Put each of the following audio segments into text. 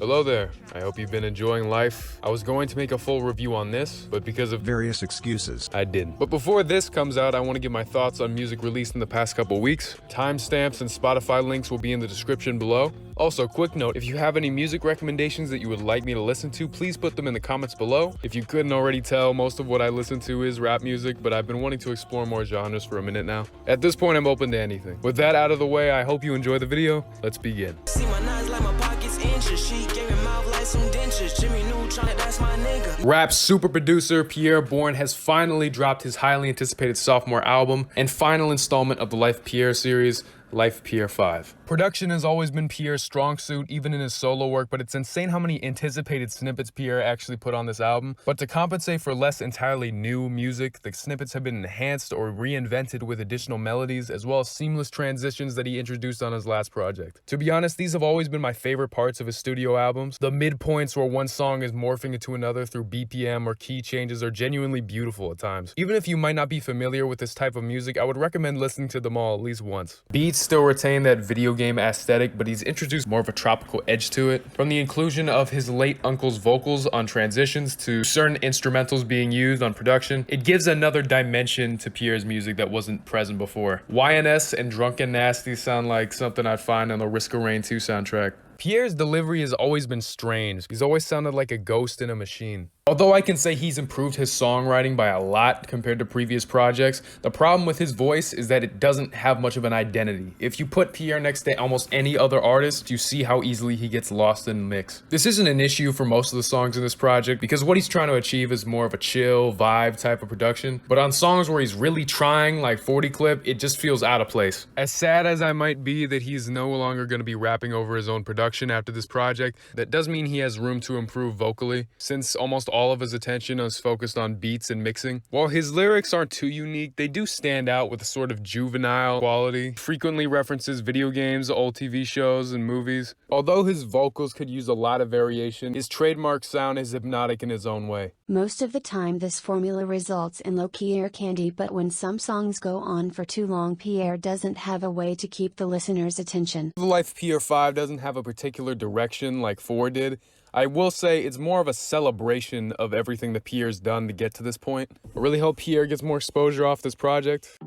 Hello there, I hope you've been enjoying life. I was going to make a full review on this, but because of various excuses, I didn't. But before this comes out, I want to give my thoughts on music released in the past couple weeks. Timestamps and Spotify links will be in the description below. Also, quick note, if you have any music recommendations that you would like me to listen to, please put them in the comments below. If you couldn't already tell, most of what I listen to is rap music, but I've been wanting to explore more genres for a minute now. At this point, I'm open to anything. With that out of the way, I hope you enjoy the video. Let's begin. See my knives like my pockets inches. She gave me mouth like some dentures. Jimmy Neutron, that's my nigga. Rap super producer Pierre Bourne has finally dropped his highly anticipated sophomore album and final installment of the Life Pierre series, Life Pierre 5. Production has always been Pierre's strong suit, even in his solo work, but it's insane how many anticipated snippets Pierre actually put on this album. But to compensate for less entirely new music, the snippets have been enhanced or reinvented with additional melodies, as well as seamless transitions that he introduced on his last project. To be honest, these have always been my favorite parts of his studio albums. The midpoints where one song is morphing into another through BPM or key changes are genuinely beautiful at times. Even if you might not be familiar with this type of music, I would recommend listening to them all at least once. Beats still retain that video game aesthetic, but he's introduced more of a tropical edge to it. From the inclusion of his late uncle's vocals on transitions to certain instrumentals being used on production, it gives another dimension to Pierre's music that wasn't present before. YNS and Drunken Nasty sound like something I'd find on the Risk of Rain 2 soundtrack. Pierre's delivery has always been strange. He's always sounded like a ghost in a machine. Although I can say he's improved his songwriting by a lot compared to previous projects, the problem with his voice is that it doesn't have much of an identity. If you put Pierre next to almost any other artist, you see how easily he gets lost in the mix. This isn't an issue for most of the songs in this project because what he's trying to achieve is more of a chill vibe type of production. But on songs where he's really trying, like 40 Clip, it just feels out of place. As sad as I might be that he's no longer going to be rapping over his own production after this project, that does mean he has room to improve vocally, since almost all of his attention is focused on beats and mixing. While his lyrics aren't too unique, they do stand out with a sort of juvenile quality. Frequently references video games, old TV shows, and movies. Although his vocals could use a lot of variation, his trademark sound is hypnotic in his own way. Most of the time this formula results in low-key ear candy, but when some songs go on for too long, Pierre doesn't have a way to keep the listener's attention. The Life Pierre 5 doesn't have a particular direction like 4 did. I will say it's more of a celebration of everything that Pierre's done to get to this point. I really hope Pierre gets more exposure off this project.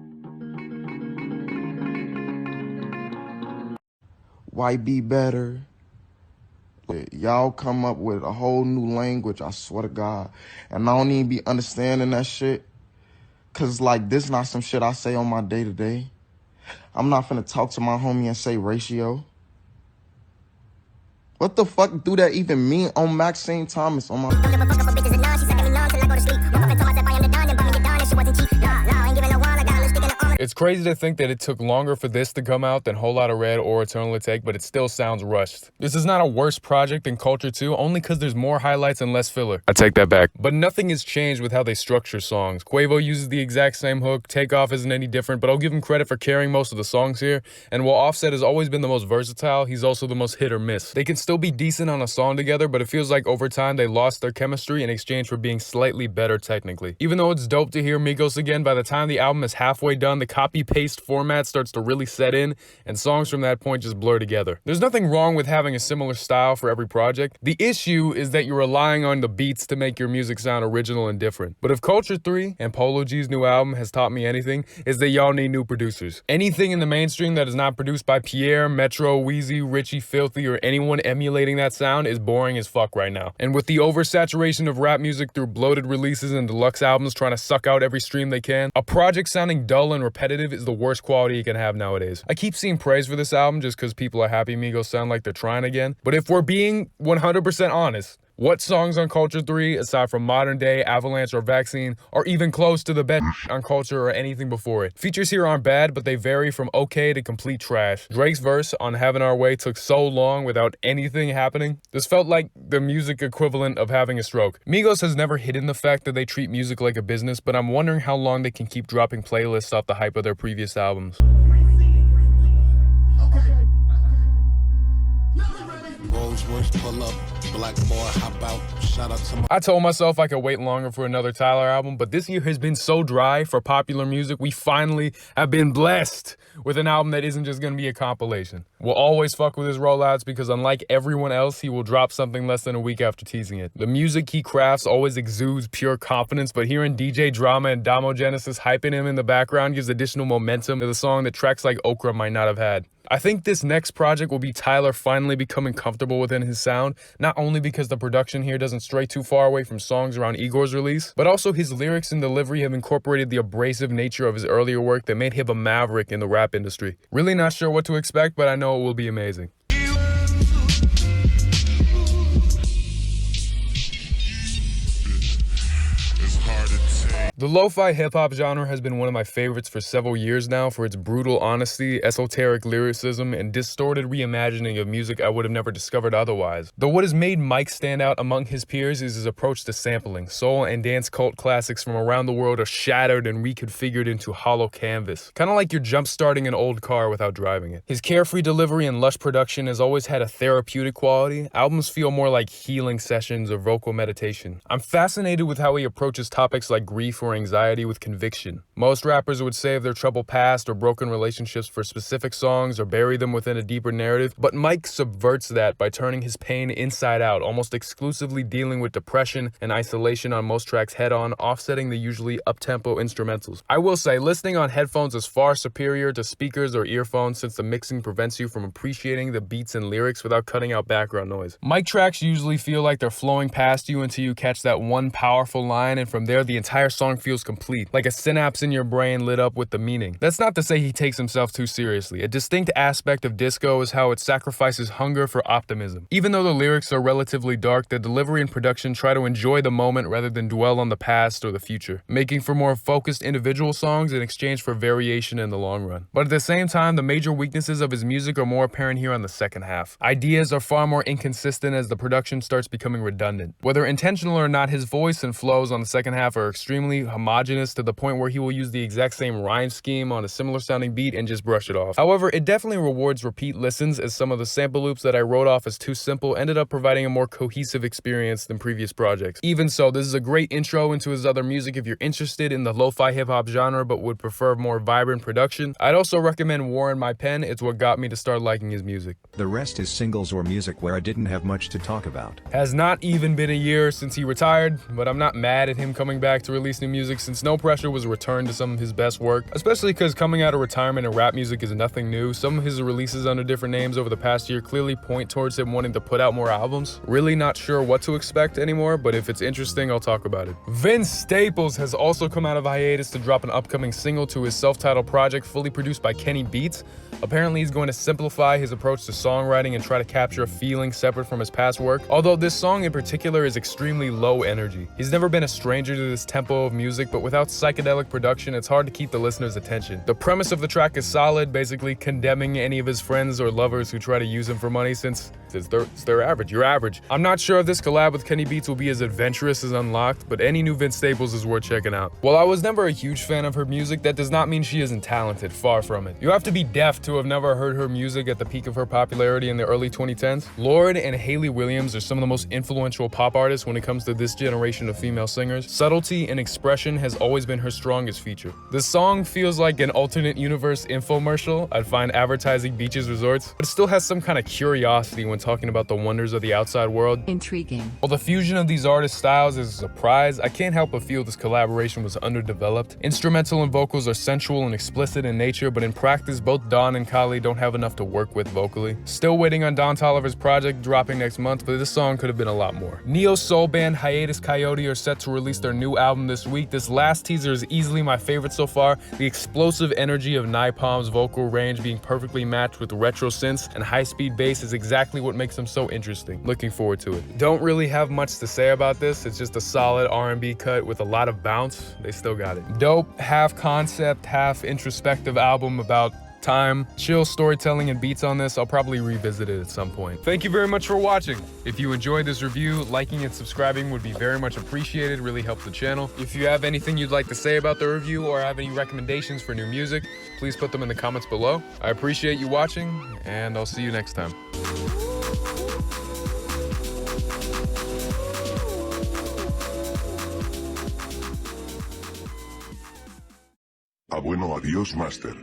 Why be better? Y'all come up with a whole new language, I swear to God. And I don't even be understanding that shit. Cause like this not some shit I say on my day-to-day. I'm not finna talk to my homie and say ratio. What the fuck do that even mean on Maxine Thomas on my... It's crazy to think that it took longer for this to come out than Whole Lotta Red or Eternal Take, but it still sounds rushed. This is not a worse project than Culture 2, only because there's more highlights and less filler. I take that back. But nothing has changed with how they structure songs. Quavo uses the exact same hook, Takeoff isn't any different, but I'll give him credit for carrying most of the songs here. And while Offset has always been the most versatile, he's also the most hit or miss. They can still be decent on a song together, but it feels like over time they lost their chemistry in exchange for being slightly better technically. Even though it's dope to hear Migos again, by the time the album is halfway done, the copy-paste format starts to really set in, and songs from that point just blur together. There's nothing wrong with having a similar style for every project. The issue is that you're relying on the beats to make your music sound original and different. But if Culture 3 and Polo G's new album has taught me anything, is that y'all need new producers. Anything in the mainstream that is not produced by Pierre, Metro, Wheezy, Richie, Filthy, or anyone emulating that sound is boring as fuck right now. And with the oversaturation of rap music through bloated releases and deluxe albums trying to suck out every stream they can, a project sounding dull and repetitive is the worst quality you can have nowadays. I keep seeing praise for this album just because people are happy Migos sound like they're trying again. But if we're being 100% honest, what songs on Culture 3, aside from Modern Day, Avalanche, or Vaccine, are even close to the best on Culture or anything before it? Features here aren't bad, but they vary from okay to complete trash. Drake's verse on Having Our Way took so long without anything happening. This felt like the music equivalent of having a stroke. Migos has never hidden the fact that they treat music like a business, but I'm wondering how long they can keep dropping playlists off the hype of their previous albums. Rolls Royce pull up. Black boy, hop out. Shout out to my I told myself I could wait longer for another Tyler album, but this year has been so dry for popular music. We finally have been blessed with an album that isn't just gonna be a compilation. We'll always fuck with his rollouts because unlike everyone else, he will drop something less than a week after teasing it. The music he crafts always exudes pure confidence, but hearing DJ Drama and Damo Genesis hyping him in the background gives additional momentum to the song that tracks like Okra might not have had. I think this next project will be Tyler finally becoming comfortable within his sound, not only because the production here doesn't stray too far away from songs around Igor's release, but also his lyrics and delivery have incorporated the abrasive nature of his earlier work that made him a maverick in the rap industry. Really not sure what to expect, but I know it will be amazing. The lo-fi hip-hop genre has been one of my favorites for several years now for its brutal honesty, esoteric lyricism, and distorted reimagining of music I would have never discovered otherwise. Though what has made Mike stand out among his peers is his approach to sampling. Soul and dance cult classics from around the world are shattered and reconfigured into hollow canvas. Kinda like you're jump-starting an old car without driving it. His carefree delivery and lush production has always had a therapeutic quality. Albums feel more like healing sessions or vocal meditation. I'm fascinated with how he approaches topics like grief or anxiety with conviction. Most rappers would save their troubled past or broken relationships for specific songs or bury them within a deeper narrative, but Mike subverts that by turning his pain inside out, almost exclusively dealing with depression and isolation on most tracks head-on, offsetting the usually up-tempo instrumentals. I will say, listening on headphones is far superior to speakers or earphones since the mixing prevents you from appreciating the beats and lyrics without cutting out background noise. Mike tracks usually feel like they're flowing past you until you catch that one powerful line, and from there the entire song feels complete, like a synapse in your brain lit up with the meaning. That's not to say he takes himself too seriously. A distinct aspect of disco is how it sacrifices hunger for optimism. Even though the lyrics are relatively dark, the delivery and production try to enjoy the moment rather than dwell on the past or the future, making for more focused individual songs in exchange for variation in the long run. But at the same time, the major weaknesses of his music are more apparent here on the second half. Ideas are far more inconsistent as the production starts becoming redundant. Whether intentional or not, his voice and flows on the second half are extremely homogenous to the point where he will use the exact same rhyme scheme on a similar sounding beat and just brush it off. However, it definitely rewards repeat listens as some of the sample loops that I wrote off as too simple ended up providing a more cohesive experience than previous projects. Even so, this is a great intro into his other music if you're interested in the lo-fi hip-hop genre but would prefer more vibrant production. I'd also recommend War in My Pen. It's what got me to start liking his music. The rest is singles or music where I didn't have much to talk about. Has not even been a year since he retired, but I'm not mad at him coming back to release new music since No Pressure was a return to some of his best work, especially because coming out of retirement in rap music is nothing new. Some of his releases under different names over the past year clearly point towards him wanting to put out more albums. Really not sure what to expect anymore, but if it's interesting, I'll talk about it. Vince Staples has also come out of hiatus to drop an upcoming single to his self-titled project fully produced by Kenny Beats. Apparently he's going to simplify his approach to songwriting and try to capture a feeling separate from his past work, although this song in particular is extremely low energy. He's never been a stranger to this tempo of music, but without psychedelic production, it's hard to keep the listener's attention. The premise of the track is solid, basically condemning any of his friends or lovers who try to use him for money since they're average. You're average. I'm not sure if this collab with Kenny Beats will be as adventurous as Unlocked, but any new Vince Staples is worth checking out. While I was never a huge fan of her music, that does not mean she isn't talented, far from it. You have to be deaf to have never heard her music at the peak of her popularity in the early 2010s. Lorde and Hayley Williams are some of the most influential pop artists when it comes to this generation of female singers. Subtlety and expression has always been her strongest feature. The song feels like an alternate universe infomercial I'd find advertising beaches resorts, but it still has some kind of curiosity when talking about the wonders of the outside world. Intriguing. While the fusion of these artists' styles is a surprise, I can't help but feel this collaboration was underdeveloped. Instrumental and vocals are sensual and explicit in nature, but in practice, both Don and Kali don't have enough to work with vocally. Still waiting on Don Toliver's project dropping next month, but this song could have been a lot more. Neo-soul band Hiatus Kaiyote are set to release their new album this week. This last teaser is easily my favorite so far, the explosive energy of Naipalm's vocal range being perfectly matched with retro synths and high-speed bass is exactly what makes them so interesting. Looking forward to it. Don't really have much to say about this. It's just a solid R&B cut with a lot of bounce. They still got it. Dope, half concept, half introspective album about time, chill storytelling and beats on this. I'll probably revisit it at some point. Thank you very much for watching. If you enjoyed this review, liking and subscribing would be very much appreciated. Really helps the channel. If you have anything you'd like to say about the review or have any recommendations for new music, please put them in the comments below. I appreciate you watching, and I'll see you next time. Ah, bueno, adiós, Master.